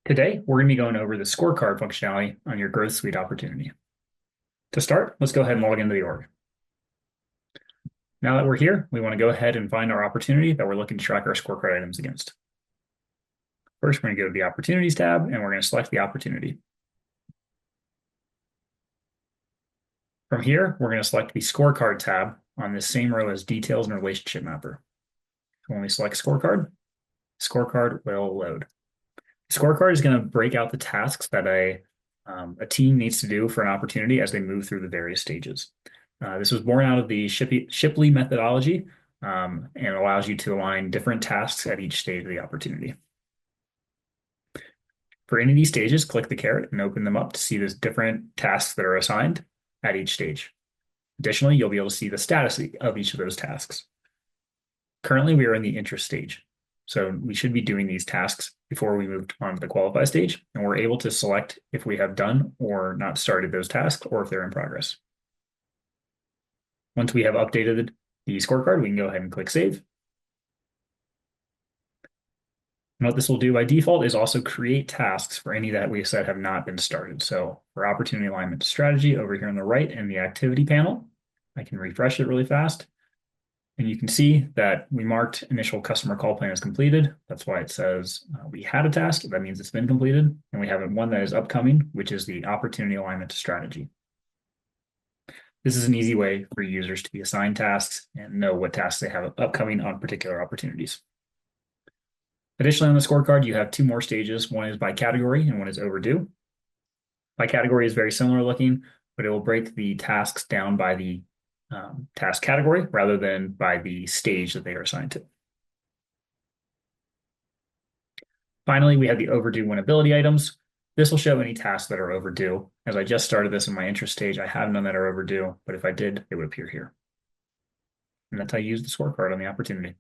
Today, we're going to be going over the scorecard functionality on your Growth Suite opportunity. To start, let's go ahead and log into the org. Now that we're here, we want to go ahead and find our opportunity that we're looking to track our scorecard items against. First, we're going to go to the Opportunities tab, and we're going to select the opportunity. From here, we're going to select the Scorecard tab on this same row as Details and Relationship Mapper. When we select Scorecard will load. Scorecard is going to break out the tasks that a team needs to do for an opportunity as they move through the various stages. This was born out of the Shipley methodology and allows you to align different tasks at each stage of the opportunity. For any of these stages, click the caret and open them up to see the different tasks that are assigned at each stage. Additionally, you'll be able to see the status of each of those tasks. Currently, we are in the interest stage. So we should be doing these tasks before we move on to the qualify stage, and we're able to select if we have done or not started those tasks or if they're in progress. Once we have updated the scorecard, we can go ahead and click Save. And what this will do by default is also create tasks for any that we said have not been started. So for opportunity alignment strategy over here on the right in the activity panel, I can refresh it really fast. And you can see that we marked initial customer call plan as completed. That's why it says we had a task. That means it's been completed. And we have one that is upcoming, which is the opportunity alignment strategy. This is an easy way for users to be assigned tasks and know what tasks they have upcoming on particular opportunities. Additionally, on the scorecard, you have two more stages. One is by category and one is overdue. By category is very similar looking, but it will break the tasks down by the task category rather than by the stage that they are assigned to. Finally, we have the overdue winnability items. This will show any tasks that are overdue. As I just started this in my interest stage, I have none that are overdue, but if I did, it would appear here. And that's how you use the scorecard on the opportunity.